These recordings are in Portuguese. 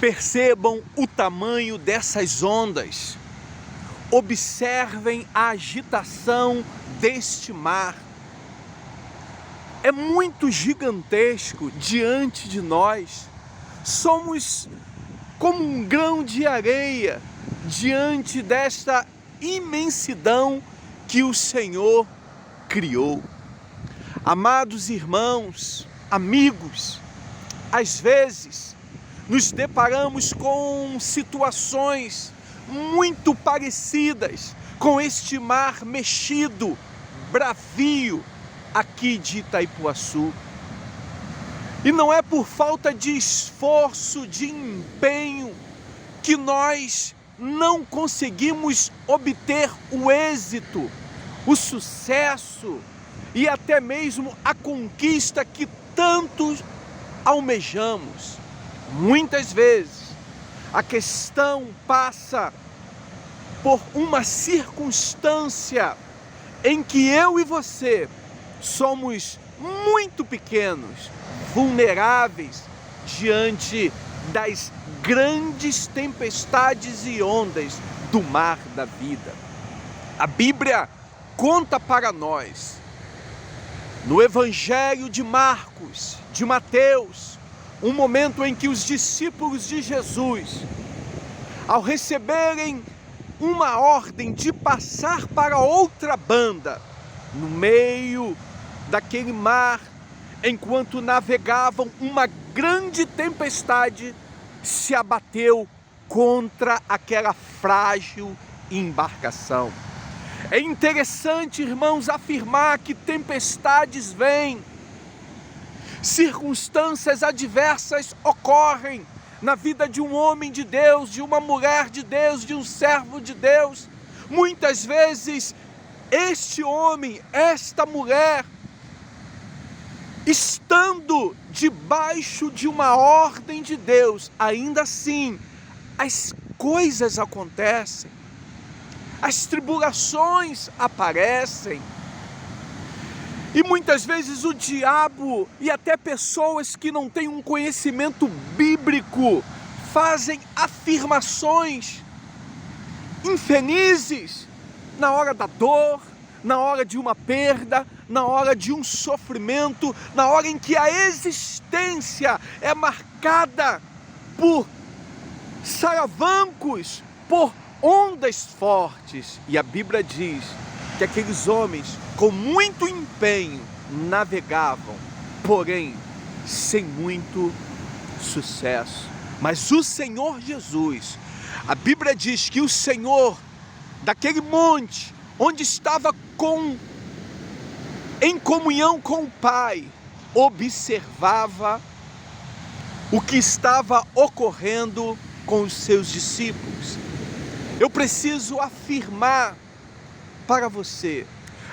Percebam o tamanho dessas ondas. Observem a agitação deste mar. É muito gigantesco diante de nós. Somos como um grão de areia diante desta imensidão que o Senhor criou. Amados irmãos, amigos, às vezes nos deparamos com situações muito parecidas com este mar mexido, bravio, aqui de Itaipuaçu. E não é por falta de esforço, de empenho, que nós não conseguimos obter o êxito, o sucesso e até mesmo a conquista que tantos almejamos. Muitas vezes a questão passa por uma circunstância em que eu e você somos muito pequenos, vulneráveis diante das grandes tempestades e ondas do mar da vida. A Bíblia conta para nós, no Evangelho de Marcos, de Mateus, um momento em que os discípulos de Jesus, ao receberem uma ordem de passar para outra banda, no meio daquele mar, enquanto navegavam, uma grande tempestade se abateu contra aquela frágil embarcação. É interessante, irmãos, afirmar que tempestades vêm, circunstâncias adversas ocorrem na vida de um homem de Deus, de uma mulher de Deus, de um servo de Deus. Muitas vezes este homem, esta mulher, estando debaixo de uma ordem de Deus, ainda assim as coisas acontecem, as tribulações aparecem. E muitas vezes o diabo e até pessoas que não têm um conhecimento bíblico fazem afirmações infelizes na hora da dor, na hora de uma perda, na hora de um sofrimento, na hora em que a existência é marcada por saravancos, por ondas fortes. E a Bíblia diz que aqueles homens com muito empenho navegavam, porém sem muito sucesso. Mas o Senhor Jesus, a Bíblia diz que o Senhor, daquele monte onde estava em comunhão com o Pai, observava o que estava ocorrendo com os seus discípulos. Eu preciso afirmar para você,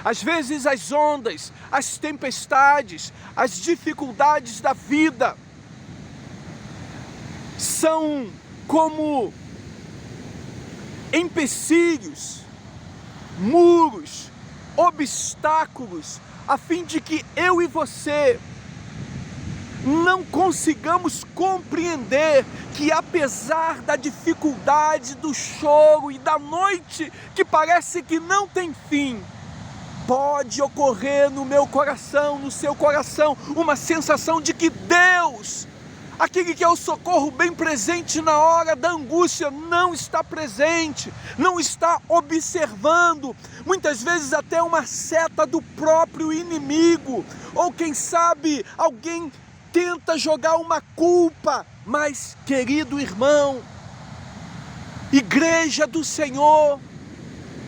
às vezes as ondas, as tempestades, as dificuldades da vida são como empecilhos, muros, obstáculos, a fim de que eu e você não consigamos compreender que, apesar da dificuldade, do choro e da noite que parece que não tem fim, pode ocorrer no meu coração, no seu coração, uma sensação de que Deus, aquele que é o socorro bem presente na hora da angústia, não está presente, não está observando, muitas vezes até uma seta do próprio inimigo, ou quem sabe alguém tenta jogar uma culpa. Mas, querido irmão, igreja do Senhor,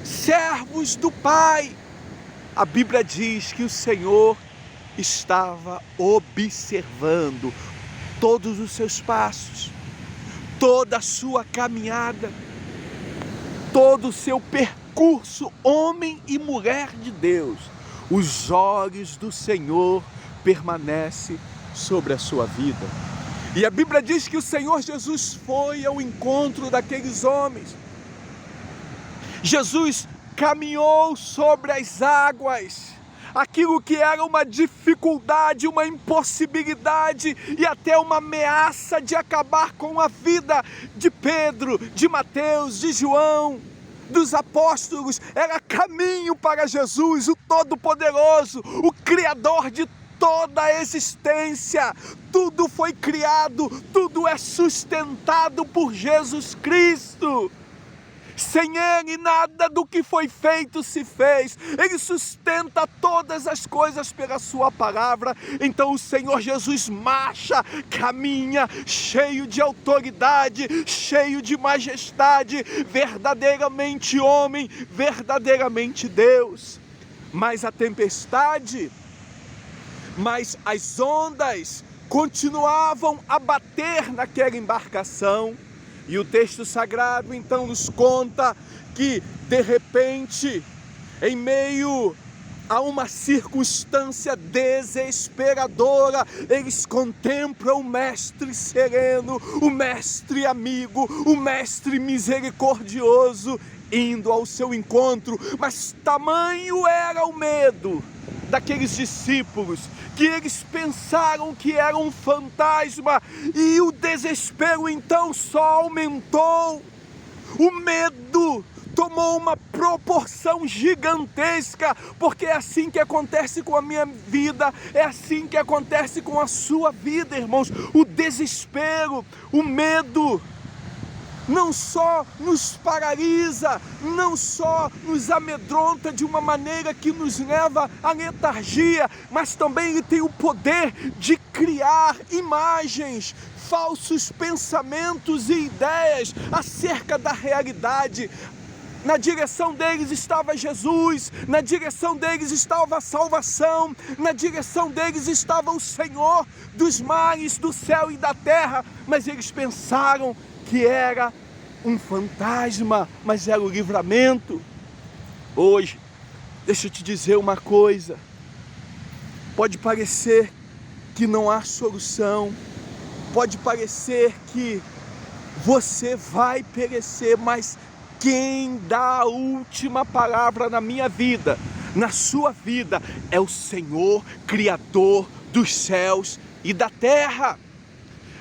servos do Pai, a Bíblia diz que o Senhor estava observando todos os seus passos, toda a sua caminhada, todo o seu percurso, homem e mulher de Deus. Os olhos do Senhor permanecem sobre a sua vida. E a Bíblia diz que o Senhor Jesus foi ao encontro daqueles homens. Jesus caminhou sobre as águas. aquilo que era uma dificuldade, uma impossibilidade e até uma ameaça de acabar com a vida de Pedro, de Mateus, de João, dos apóstolos, era caminho para Jesus, o Todo-Poderoso, o Criador de toda a existência. Tudo foi criado, tudo é sustentado por Jesus Cristo. Sem Ele, nada do que foi feito se fez. Ele sustenta todas as coisas pela sua palavra. Então o Senhor Jesus marcha, caminha, cheio de autoridade, cheio de majestade, verdadeiramente homem, verdadeiramente Deus. Mas a tempestade, mas as ondas continuavam a bater naquela embarcação. E o texto sagrado então nos conta que, de repente, em meio a uma circunstância desesperadora, eles contemplam o Mestre sereno, o Mestre amigo, o Mestre misericordioso, indo ao seu encontro. Mas tamanho era o medo daqueles discípulos, que eles pensaram que era um fantasma, e o desespero então só aumentou. O medo tomou uma proporção gigantesca, porque é assim que acontece com a minha vida, é assim que acontece com a sua vida, irmãos. O desespero, o medo, não só nos paralisa, não só nos amedronta de uma maneira que nos leva à letargia, mas também ele tem o poder de criar imagens, falsos pensamentos e ideias acerca da realidade. Na direção deles estava Jesus, na direção deles estava a salvação, na direção deles estava o Senhor dos mares, do céu e da terra, mas eles pensaram que era um fantasma, mas era o livramento. Hoje, deixa eu te dizer uma coisa, pode parecer que não há solução, pode parecer que você vai perecer, mas quem dá a última palavra na minha vida, na sua vida, é o Senhor, Criador dos céus e da terra.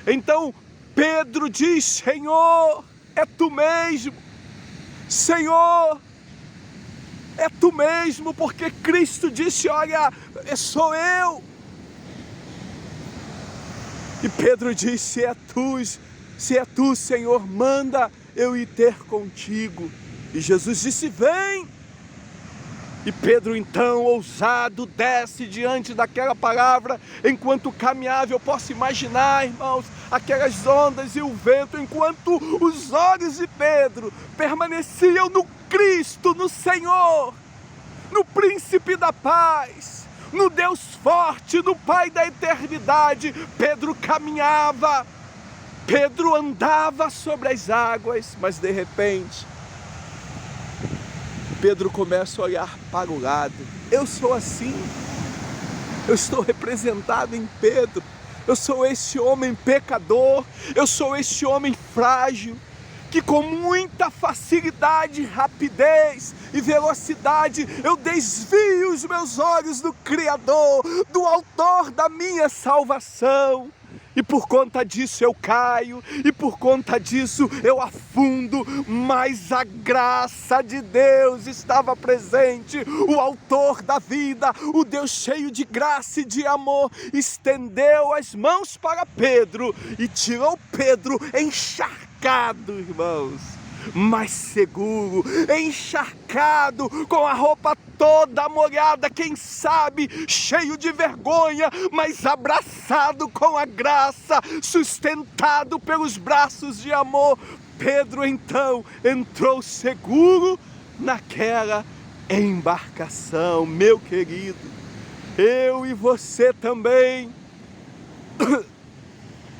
Então Pedro diz: Senhor, é Tu mesmo, Senhor, é Tu mesmo, porque Cristo disse: olha, sou eu. E Pedro disse: se é Tu, Senhor, manda eu ir ter contigo. E Jesus disse: vem. E Pedro então, ousado, desce diante daquela palavra, enquanto caminhava. Eu posso imaginar, irmãos, aquelas ondas e o vento, enquanto os olhos de Pedro permaneciam no Cristo, no Senhor, no Príncipe da Paz, no Deus forte, no Pai da eternidade. Pedro caminhava, Pedro andava sobre as águas, mas de repente Pedro começa a olhar para o lado. Eu sou assim, eu estou representado em Pedro. Eu sou esse homem pecador, eu sou esse homem frágil, que com muita facilidade, rapidez e velocidade eu desvio os meus olhos do Criador, do Autor da minha salvação. E por conta disso eu caio, e por conta disso eu afundo, mas a graça de Deus estava presente. O Autor da vida, o Deus cheio de graça e de amor, estendeu as mãos para Pedro e tirou Pedro encharcado, irmãos, mas seguro, encharcado, com a roupa toda molhada, quem sabe cheio de vergonha, mas abraçado com a graça, sustentado pelos braços de amor. Pedro então entrou seguro naquela embarcação. Meu querido, eu e você também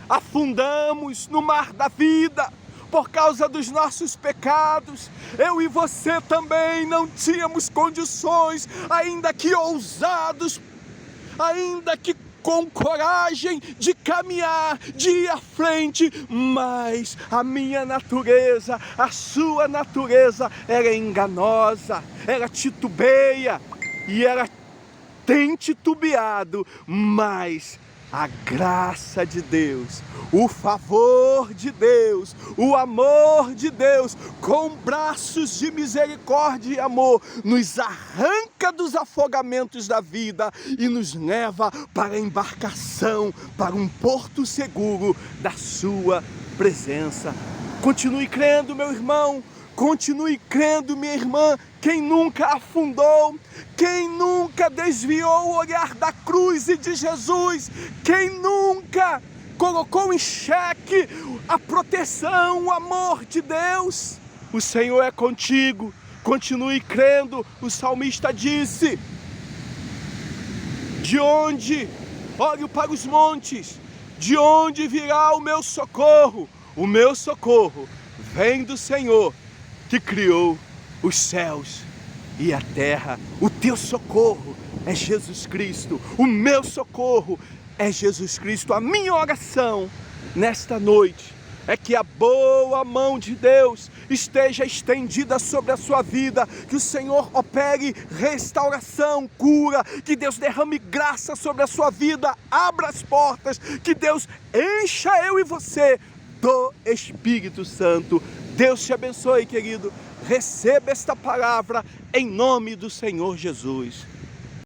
afundamos no mar da vida por causa dos nossos pecados. Eu e você também não tínhamos condições, ainda que ousados, ainda que com coragem de caminhar, de ir à frente, mas a minha natureza, a sua natureza era enganosa, ela titubeia e ela tem titubeado, mas a graça de Deus, o favor de Deus, o amor de Deus, com braços de misericórdia e amor, nos arranca dos afogamentos da vida e nos leva para a embarcação, para um porto seguro da sua presença. Continue crendo, meu irmão. Continue crendo, minha irmã. Quem nunca afundou, quem nunca desviou o olhar da cruz e de Jesus, quem nunca colocou em xeque a proteção, o amor de Deus, o Senhor é contigo. Continue crendo. O salmista disse: de onde olho para os montes, de onde virá o meu socorro? O meu socorro vem do Senhor, que criou os céus e a terra. O teu socorro é Jesus Cristo. O meu socorro é Jesus Cristo. A minha oração nesta noite é que a boa mão de Deus esteja estendida sobre a sua vida, que o Senhor opere restauração, cura, que Deus derrame graça sobre a sua vida, abra as portas, que Deus encha eu e você do Espírito Santo. Deus te abençoe, querido. Receba esta palavra em nome do Senhor Jesus.